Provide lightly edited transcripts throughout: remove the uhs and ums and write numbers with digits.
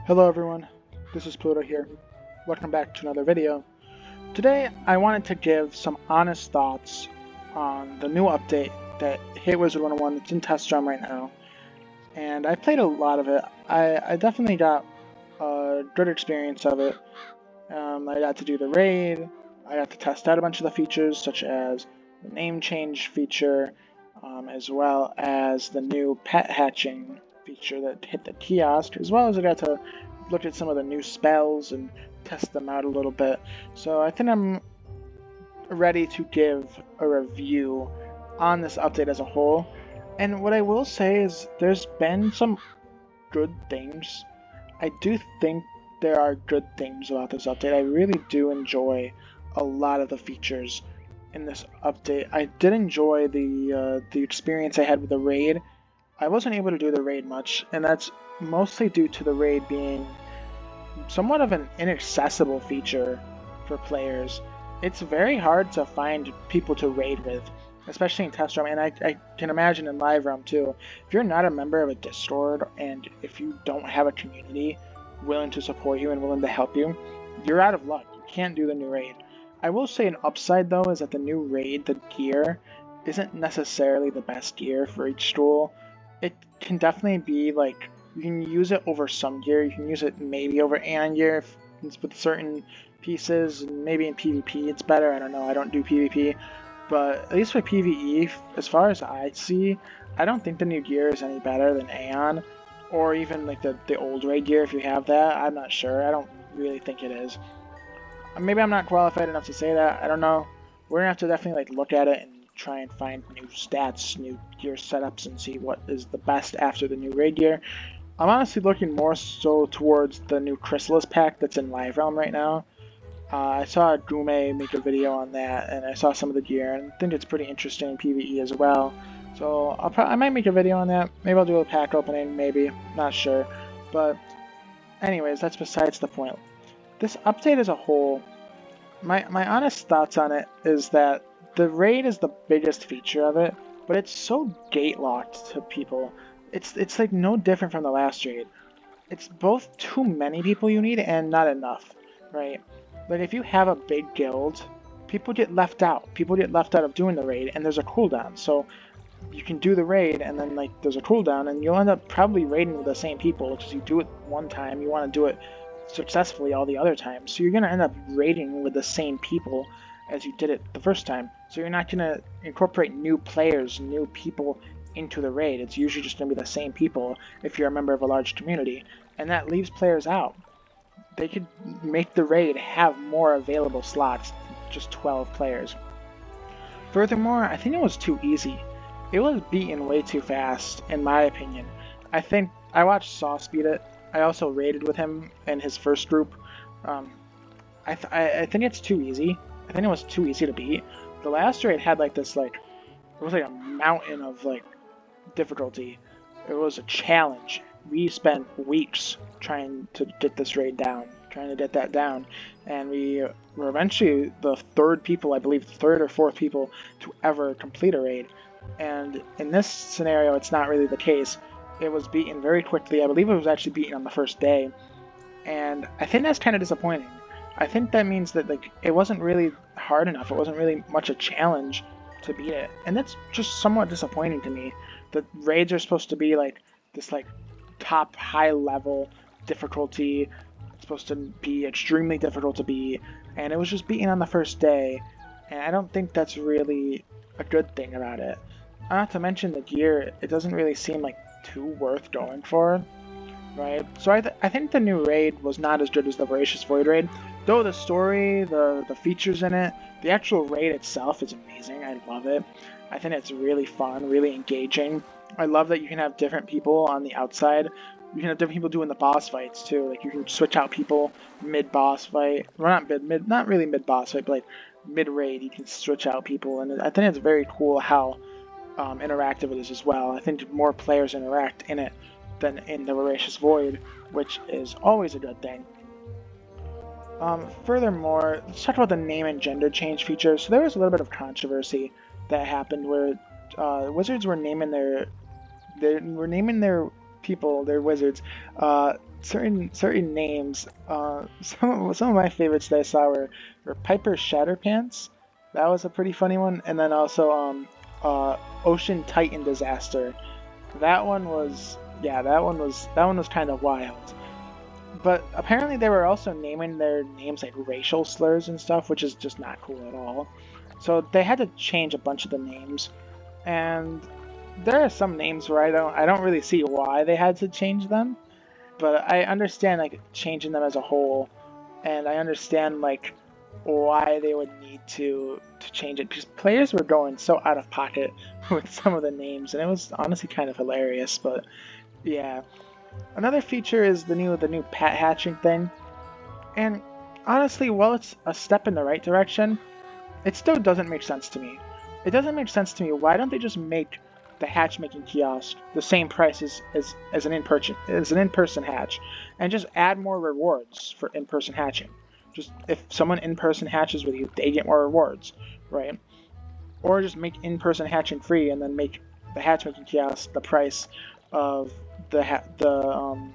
Hello everyone, this is Pluto here. Welcome back to another video. Today I wanted to give some honest thoughts on the new update that hit Wizard101. It's in test run right now, and I played a lot of it. I definitely got a good experience of it. I got to do the raid, I got to test out a bunch of the features such as the name change feature, as well as the new pet hatching feature that hit the kiosk, as well as I got to look at some of the new spells and test them out a little bit. So I think I'm ready to give a review on this update as a whole. And what I will say is there's been some good things. I do think there are good things about this update. I really do enjoy a lot of the features in this update. I did enjoy the experience I had with the raid. I wasn't able to do the raid much, and that's mostly due to the raid being somewhat of an inaccessible feature for players. It's very hard to find people to raid with, especially in test realm, and I can imagine in live realm too. If you're not a member of a Discord, and if you don't have a community willing to support you and willing to help you, you're out of luck. You can't do the new raid. I will say an upside though is that the new raid, the gear, isn't necessarily the best gear for each duel. It can definitely be like, you can use it over some gear, you can use it maybe over Aeon gear with certain pieces, and maybe in PvP it's better, I don't know, I don't do PvP. But at least with PvE, as far as I see, I don't think the new gear is any better than Aeon, or even like the old raid gear if you have that. I'm not sure, I don't really think it is. Maybe I'm not qualified enough to say that, I don't know. We're gonna have to definitely like look at it and try and find new stats, new gear setups, and see what is the best after the new raid gear. I'm honestly looking more so towards the new Chrysalis pack that's in Live Realm right now. I saw Gume make a video on that, and I saw some of the gear, and I think it's pretty interesting in PvE as well. So I might make a video on that. Maybe I'll do a pack opening, maybe, not sure. But anyways, that's besides the point. This update as a whole, my honest thoughts on it is that the raid is the biggest feature of it, but it's so gate locked to people. It's like no different from the last raid. It's both too many people you need and not enough, right? Like if you have a big guild, people get left out. People get left out of doing the raid, and there's a cooldown. So you can do the raid, and then like there's a cooldown, and you'll end up probably raiding with the same people, because you do it one time, you want to do it successfully all the other times. So you're gonna end up raiding with the same people as you did it the first time. So you're not gonna incorporate new players, new people into the raid. It's usually just gonna be the same people if you're a member of a large community, and that leaves players out. They could make the raid have more available slots, just 12 players. Furthermore, I think it was too easy. It was beaten way too fast, in my opinion. I think I watched Saw speed it. I also raided with him in his first group. I think it's too easy. I think it was too easy to beat. The last raid had like this it was like a mountain of like difficulty. It was a challenge. We spent weeks trying to get this raid down, trying to get that down, and we were eventually the third people, I believe, the third or fourth people to ever complete a raid. And in this scenario, it's not really the case. It was beaten very quickly. I believe it was actually beaten on the first day, and I think that's kind of disappointing. I think that means that like it wasn't really hard enough. It wasn't really much a challenge to beat it, and that's just somewhat disappointing to me. The raids are supposed to be like this like top high level difficulty. It's supposed to be extremely difficult to beat, and it was just beaten on the first day, and I don't think that's really a good thing about it. Not to mention the gear, it doesn't really seem like too worth going for, right? So I think the new raid was not as good as the Voracious Void raid, though the story, the features in it, the actual raid itself is amazing. I love it. I think it's really fun, really engaging. I love that you can have different people on the outside. You can have different people doing the boss fights too. Like you can switch out people mid-boss fight. Well, not really mid-boss fight, but like mid-raid you can switch out people, and I think it's very cool how interactive it is as well. I think more players interact in it than in the Voracious Void, which is always a good thing. Furthermore, let's talk about the name and gender change feature. So there was a little bit of controversy that happened where Wizards were naming their people, they're wizards. Certain names. Some of my favorites that I saw were Piper Shatterpants. That was a pretty funny one, and then also Ocean Titan Disaster. That one was that one was kind of wild. But apparently they were also naming their names like racial slurs and stuff, which is just not cool at all. So they had to change a bunch of the names, and there are some names where I don't really see why they had to change them, but I understand like changing them as a whole, and I understand like why they would need to change it because players were going so out of pocket with some of the names, and it was honestly kind of hilarious. But yeah, another feature is the new pet hatching thing, and honestly, while it's a step in the right direction, it still doesn't make sense to me. It doesn't make sense to me. Why don't they just make the hatch making kiosk the same price as an in-person hatch, and just add more rewards for in-person hatching? Just if someone in-person hatches with you, they get more rewards, right? Or just make in-person hatching free and then make the hatch making kiosk the price of the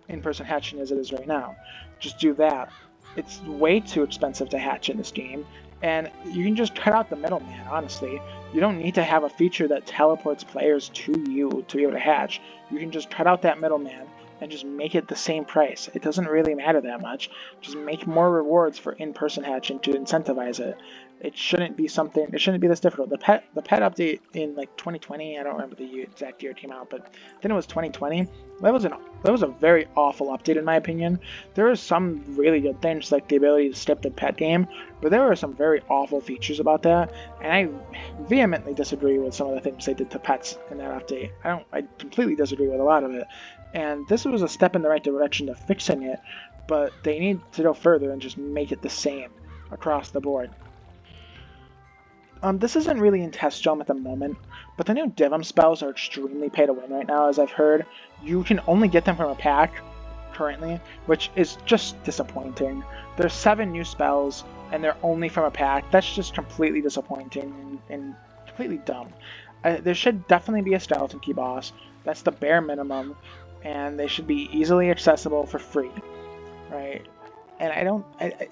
in-person hatching as it is right now. Just do that. It's way too expensive to hatch in this game, and you can just cut out the middleman, honestly. You don't need to have a feature that teleports players to you to be able to hatch. You can just cut out that middleman and just make it the same price. It doesn't really matter that much. Just make more rewards for in-person hatching to incentivize it. It shouldn't be this difficult. The pet update in like 2020, I don't remember the exact year it came out, but then it was 2020. That was a very awful update in my opinion. There were some really good things like the ability to skip the pet game, but there were some very awful features about that, and I vehemently disagree with some of the things they did to pets in that update. I completely disagree with a lot of it, and this was a step in the right direction to fixing it, but they need to go further and just make it the same across the board. This isn't really in test realm at the moment, but the new Divum spells are extremely pay to win right now, as I've heard. You can only get them from a pack currently, which is just disappointing. There's 7 new spells, and they're only from a pack. That's just completely disappointing and completely dumb. There should definitely be a skeleton key boss. That's the bare minimum, and they should be easily accessible for free, right? And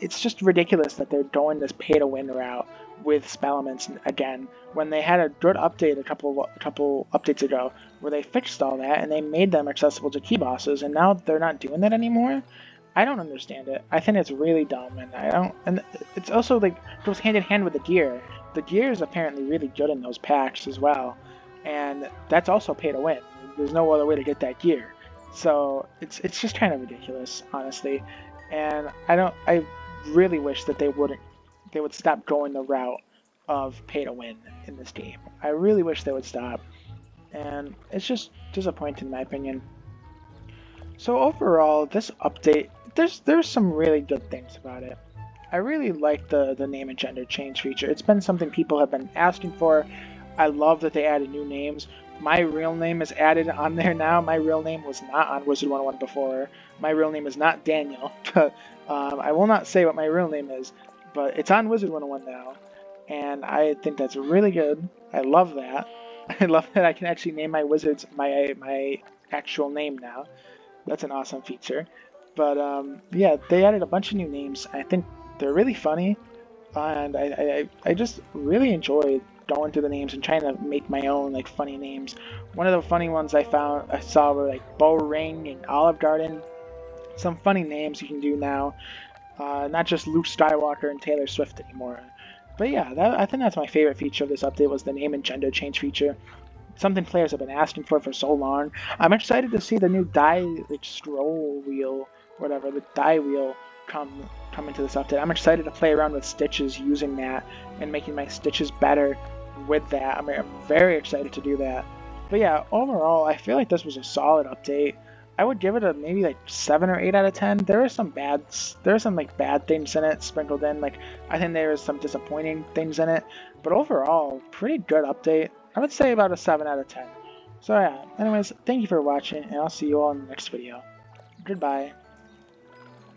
it's just ridiculous that they're going this pay to win route with spell elements again, when they had a good update a couple updates ago where they fixed all that and they made them accessible to key bosses, and now they're not doing that anymore. I don't understand it. I think it's really dumb, and it's also like goes hand in hand with the gear. The gear is apparently really good in those packs as well, and that's also pay to win. There's no other way to get that gear, so it's just kind of ridiculous, honestly. And I really wish that they would stop going the route of pay to win in this game. I really wish they would stop, and it's just disappointing in my opinion. So overall, this update, there's some really good things about it. I really like the name and gender change feature. It's been something people have been asking for. I love that they added new names. My real name is added on there now. My real name was not on Wizard101 before. My real name is not Daniel. I will not say what my real name is, but it's on Wizard101 now, and I think that's really good. I love that. I love that I can actually name my wizards my actual name now. That's an awesome feature. But yeah, they added a bunch of new names. I think they're really funny, and I just really enjoy going through the names and trying to make my own like funny names. One of the funny ones I saw were like Bow Ring and Olive Garden. Some funny names you can do now. Not just Luke Skywalker and Taylor Swift anymore. But yeah, I think that's my favorite feature of this update was the name and gender change feature. Something players have been asking for so long. I'm excited to see the new scroll wheel, whatever, the die wheel come into this update. I'm excited to play around with stitches using that and making my stitches better with that. I'm very excited to do that. But yeah, overall, I feel like this was a solid update. I would give it a maybe like 7 or 8 out of 10. There are some bad things in it sprinkled in. Like I think there is some disappointing things in it, but overall, pretty good update. I would say about a 7 out of 10. So yeah, anyways, thank you for watching, and I'll see you all in the next video. Goodbye.